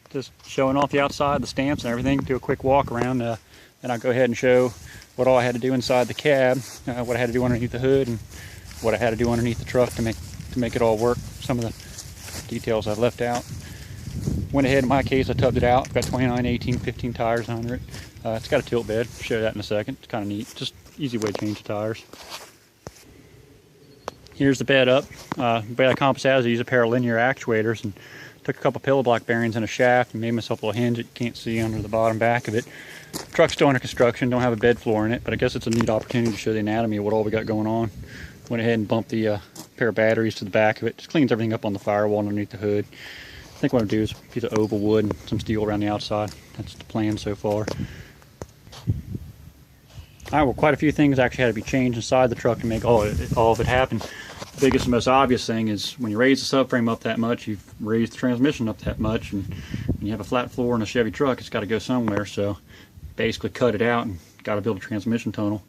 Just showing off the outside, the stamps and everything, do a quick walk around, and I'll go ahead and show what all I had to do inside the cab, what I had to do underneath the hood, and what I had to do underneath the truck to make it all work. Some of the details I've left out. Went ahead, in my case, I tubbed it out. Got 29, 18, 15 tires under it. It's got a tilt bed. I'll show you that in a second. It's kind of neat. Just easy way to change the tires. Here's the bed up. The way I compass that is I use a pair of linear actuators and took a couple pillow block bearings and a shaft and made myself a little hinge that you can't see under the bottom back of it. The truck's still under construction, don't have a bed floor in it, but I guess it's a neat opportunity to show the anatomy of what all we got going on. Went ahead and bumped the pair of batteries to the back of it. Just cleans everything up on the firewall underneath the hood. I think what I'm going to do is a piece of oval wood and some steel around the outside. That's the plan so far. Alright, well, quite a few things actually had to be changed inside the truck to make all of it happen. The biggest and most obvious thing is when you raise the subframe up that much, you've raised the transmission up that much, and when you have a flat floor in a Chevy truck, it's got to go somewhere, so basically cut it out and got to build a transmission tunnel.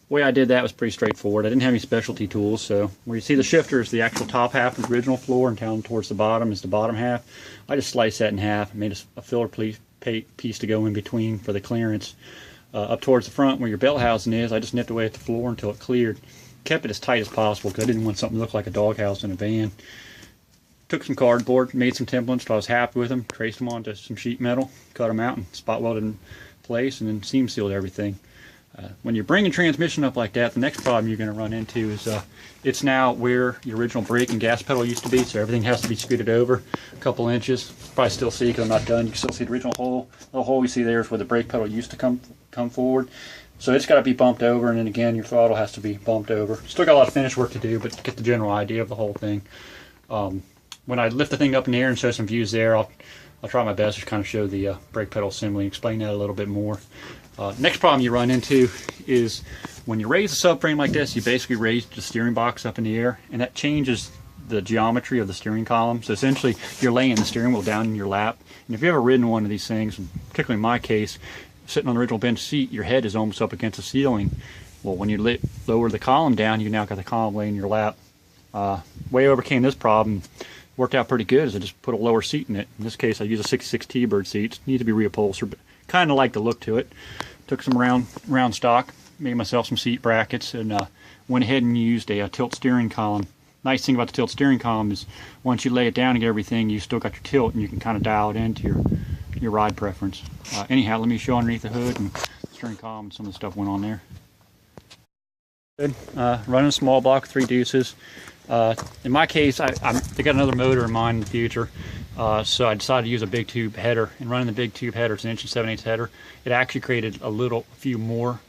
The way I did that was pretty straightforward. I didn't have any specialty tools, so where you see the shifter is the actual top half of the original floor, and down towards the bottom is the bottom half. I just sliced that in half and made a filler piece to go in between for the clearance. Up towards the front where your belt housing is, I just nipped away at the floor until it cleared. Kept it as tight as possible because I didn't want something to look like a doghouse in a van. Took some cardboard, made some templates so I was happy with them, traced them onto some sheet metal, cut them out and spot welded in place, and then seam sealed everything. When you're bringing transmission up like that, the next problem you're going to run into is it's now where your original brake and gas pedal used to be, so everything has to be scooted over a couple inches. Probably still see because I'm not done. You can still see the original hole. The hole you see there is where the brake pedal used to come forward. So it's got to be bumped over, and then again your throttle has to be bumped over. Still got a lot of finish work to do, but get the general idea of the whole thing. When I lift the thing up in the air and show some views there, I'll try my best to kind of show the brake pedal assembly and explain that a little bit more. Next problem you run into is when you raise the subframe like this, you basically raise the steering box up in the air, and that changes the geometry of the steering column. So essentially you're laying the steering wheel down in your lap, and if you've ever ridden one of these things, and particularly in my case, sitting on the original bench seat, your head is almost up against the ceiling. Well, when you lower the column down, you now got the column laying in your lap. Way I overcame this problem, worked out pretty good, is I just put a lower seat in it. In this case I use a 66 T-Bird seat. Need to be reupholstered, but kind of like the look to it. Took some round stock, made myself some seat brackets, and went ahead and used a tilt steering column. Nice thing about the tilt steering column is once you lay it down and get everything, you still got your tilt, and you can kind of dial it into your ride preference. Anyhow, let me show underneath the hood and the steering column and some of the stuff went on there. Good. Running a small block with 3 deuces. In my case, they got another motor in mind in the future, so I decided to use a big tube header. And running the big tube header, it's an 1 7/8 header, it actually created a few more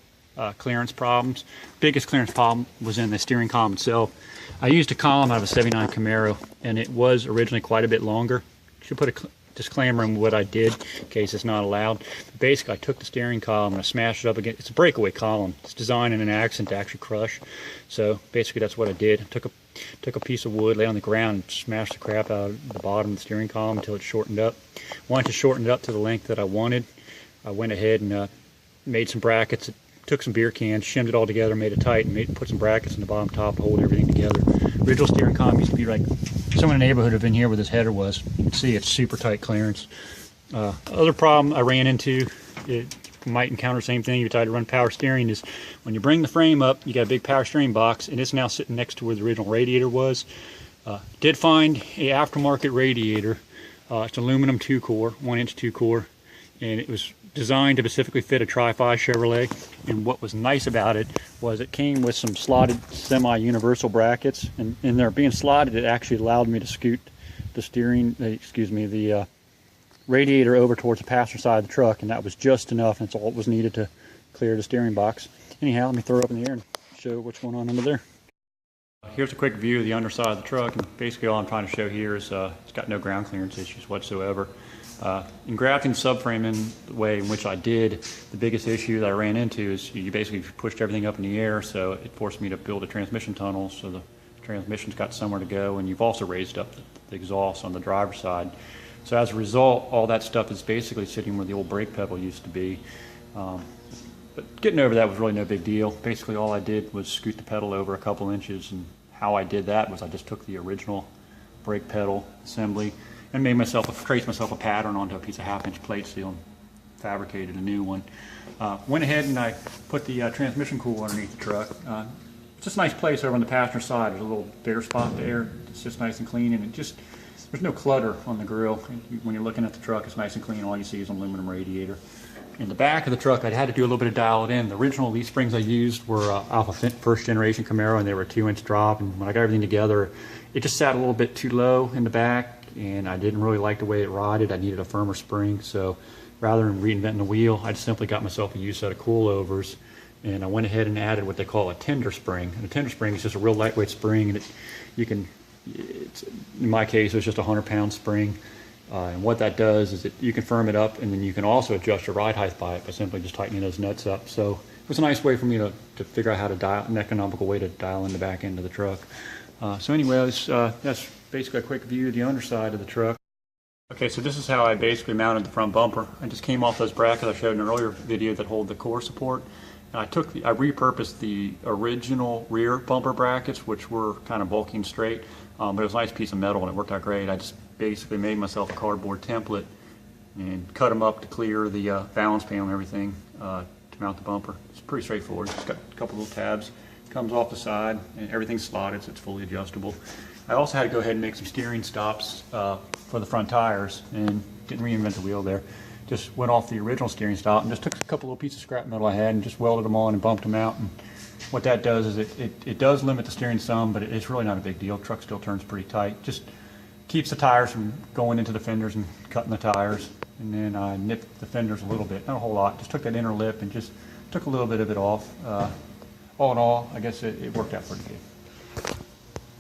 clearance problems. Biggest clearance problem was in the steering column itself. I used a column out of a '79 Camaro, and it was originally quite a bit longer. Should put a disclaimer on what I did in case it's not allowed. But basically, I took the steering column and I smashed it up against. It's a breakaway column. It's designed in an accident to actually crush. So basically, that's what I did. I took a piece of wood, lay on the ground, and smashed the crap out of the bottom of the steering column until it shortened up. Wanted to shorten it up to the length that I wanted. I went ahead and made some brackets. Took some beer cans, shimmed it all together, made it tight, and put some brackets in the bottom top to hold everything together. Original steering column used to be like someone in the neighborhood have been here where this header was. You can see it's super tight clearance. Other problem I ran into, it might encounter the same thing if you try to run power steering, is when you bring the frame up, you got a big power steering box, and it's now sitting next to where the original radiator was. Did find a aftermarket radiator. It's aluminum 2-core, 1-inch 2-core, and it was designed to specifically fit a Tri-Fi Chevrolet. And what was nice about it was it came with some slotted semi-universal brackets, and in there being slotted, it actually allowed me to scoot the radiator over towards the passenger side of the truck, and that was just enough, and that's all it was needed to clear the steering box. Anyhow, let me throw it up in the air and show what's going on under there. Here's a quick view of the underside of the truck, and basically all I'm trying to show here is it's got no ground clearance issues whatsoever. In grafting the subframe in the way in which I did, the biggest issue that I ran into is you basically pushed everything up in the air, so it forced me to build a transmission tunnel so the transmission's got somewhere to go, and you've also raised up the exhaust on the driver's side. So as a result, all that stuff is basically sitting where the old brake pedal used to be. But getting over that was really no big deal. Basically all I did was scoot the pedal over a couple inches, and how I did that was I just took the original brake pedal assembly and traced myself a pattern onto a piece of 1/2-inch plate steel and fabricated a new one. Went ahead and I put the transmission cooler underneath the truck. It's just a nice place over on the passenger side. There's a little bare spot there. It's just nice and clean, and there's no clutter on the grill. When you're looking at the truck, it's nice and clean. All you see is an aluminum radiator. In the back of the truck, I had to do a little bit of dial it in. The original leaf springs I used were Alpha first generation Camaro, and they were a 2-inch drop. And when I got everything together, it just sat a little bit too low in the back, and I didn't really like the way it rotted. I needed a firmer spring, so rather than reinventing the wheel, I just simply got myself a used set of coilovers, and I went ahead and added what they call a tender spring. And a tender spring is just a real lightweight spring, and in my case, it was just a 100-pound spring. And what that does is you can firm it up, and then you can also adjust your ride height by it by simply just tightening those nuts up. So it was a nice way for me to figure out how to dial, an economical way to dial in the back end of the truck. So anyways, that's basically a quick view of the underside of the truck. Okay, so this is how I basically mounted the front bumper. I just came off those brackets I showed in an earlier video that hold the core support. And I repurposed the original rear bumper brackets, which were kind of bulky and straight, but it was a nice piece of metal and it worked out great. I just basically made myself a cardboard template and cut them up to clear the balance panel and everything to mount the bumper. It's pretty straightforward. It's got a couple little tabs. It comes off the side and everything's slotted, so it's fully adjustable. I also had to go ahead and make some steering stops for the front tires, and didn't reinvent the wheel there. Just went off the original steering stop and just took a couple little pieces of scrap metal I had and just welded them on and bumped them out. And what that does is it does limit the steering some, but it's really not a big deal. The truck still turns pretty tight. Just keeps the tires from going into the fenders and cutting the tires. And then I nipped the fenders a little bit, not a whole lot. Just took that inner lip and just took a little bit of it off. All in all, I guess it worked out pretty good.